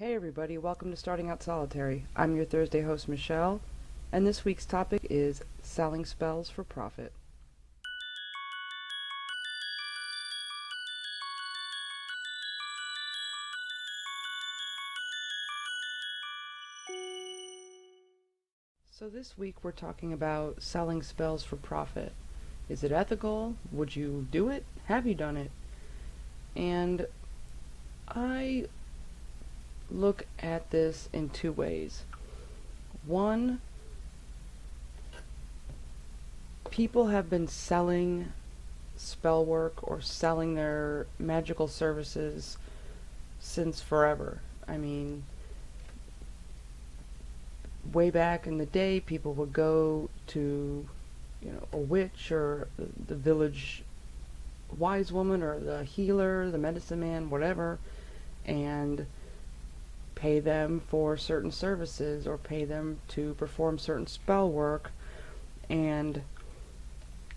Hey everybody, welcome to Starting Out Solitary. I'm your Thursday host Michelle, and this week's topic is selling spells for profit. So this week we're talking about selling spells for profit. Is it ethical? Would you do it? Have you done it? And I look at this in two ways. One, people have been selling spell work or selling their magical services since forever. I mean, way back in the day, people would go to, a witch or the village wise woman or the healer, the medicine man, whatever, and pay them for certain services or pay them to perform certain spell work, and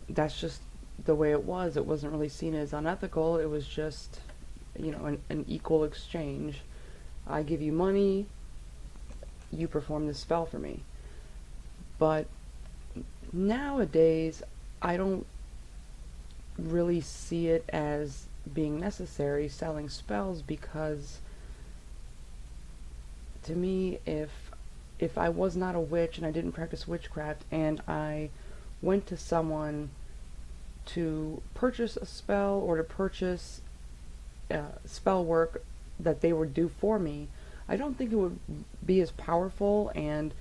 that's just the way it was. It wasn't really seen as unethical. It was just, an equal exchange. I give you money, you perform this spell for me. But nowadays, I don't really see it as being necessary selling spells, because to me, if I was not a witch and I didn't practice witchcraft and I went to someone to purchase a spell or to purchase spell work that they would do for me, I don't think it would be as powerful. And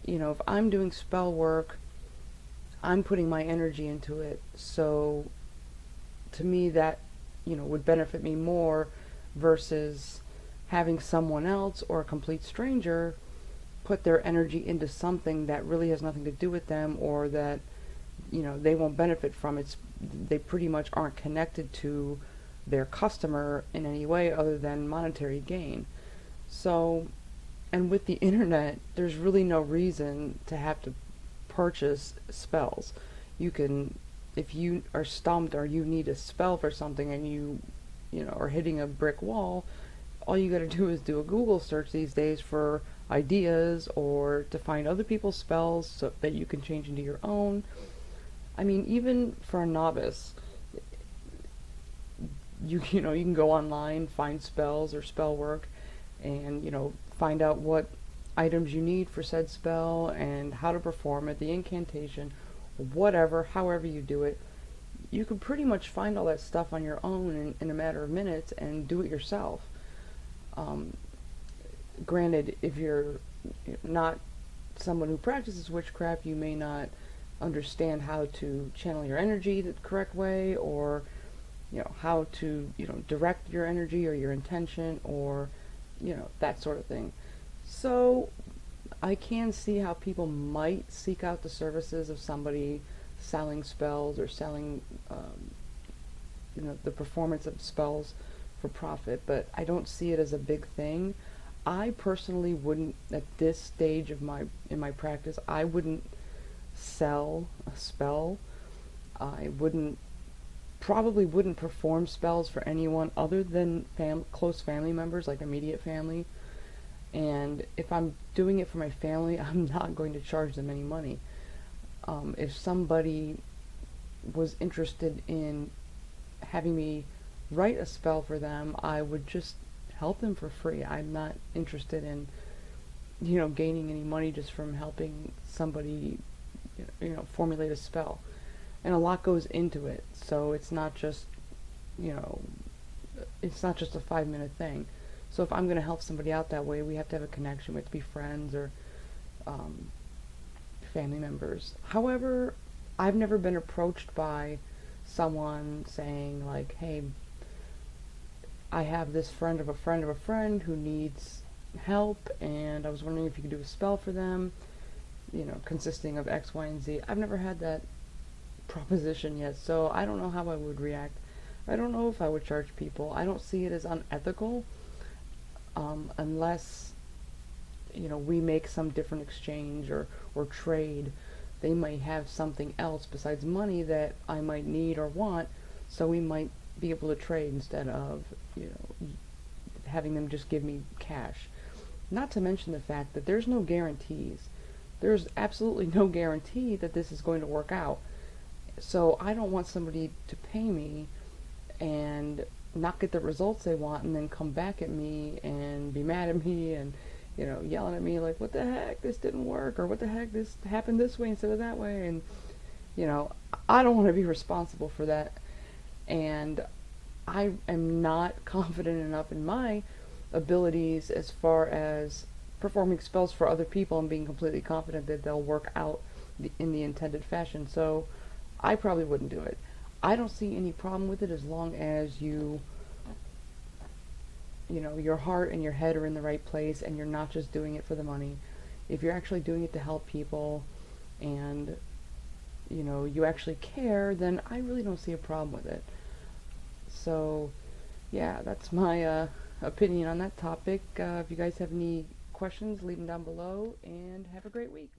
if I'm doing spell work, I'm putting my energy into it, so to me that would benefit me more versus having someone else or a complete stranger put their energy into something that really has nothing to do with them, or that they won't benefit from. They pretty much aren't connected to their customer in any way other than monetary gain. So, and with the internet, there's really no reason to have to purchase spells. You can, if you are stumped or you need a spell for something and you are hitting a brick wall, all you gotta do is do a Google search these days for ideas or to find other people's spells so that you can change into your own. I mean, even for a novice, you can go online, find spells or spell work, and find out what items you need for said spell and how to perform it, the incantation, whatever, however you do it. You can pretty much find all that stuff on your own in a matter of minutes and do it yourself. Granted, if you're not someone who practices witchcraft, you may not understand how to channel your energy the correct way, or how to direct your energy or your intention, or that sort of thing. So I can see how people might seek out the services of somebody selling spells or selling the performance of spells for profit, but I don't see it as a big thing. I personally wouldn't, at this stage of in my practice, I wouldn't sell a spell. I probably wouldn't perform spells for anyone other than close family members, like immediate family. And if I'm doing it for my family, I'm not going to charge them any money. If somebody was interested in having me write a spell for them, I would just help them for free. I'm not interested in gaining any money just from helping somebody formulate a spell. And a lot goes into it, so it's not just it's not just a 5-minute thing. So if I'm going to help somebody out that way, we have to have a connection. We have to be friends or family members. However, I've never been approached by someone saying like, hey, I have this friend of a friend of a friend who needs help, and I was wondering if you could do a spell for them, consisting of X, Y, and Z. I've never had that proposition yet, so I don't know how I would react. I don't know if I would charge people. I don't see it as unethical, unless we make some different exchange or trade. They might have something else besides money that I might need or want, so we might be able to trade instead of having them just give me cash. Not to mention the fact that there's no guarantees. There's absolutely no guarantee that this is going to work out. So I don't want somebody to pay me and not get the results they want and then come back at me and be mad at me and, you know, yelling at me like, what the heck, this didn't work, or what the heck, this happened this way instead of that way. And, you know, I don't want to be responsible for that. And I am not confident enough in my abilities as far as performing spells for other people and being completely confident that they'll work out in the intended fashion. So I probably wouldn't do it. I don't see any problem with it as long as you know, your heart and your head are in the right place and you're not just doing it for the money. If you're actually doing it to help people and, you know, you actually care, then I really don't see a problem with it. So, yeah, that's my opinion on that topic. If you guys have any questions, leave them down below, and have a great week.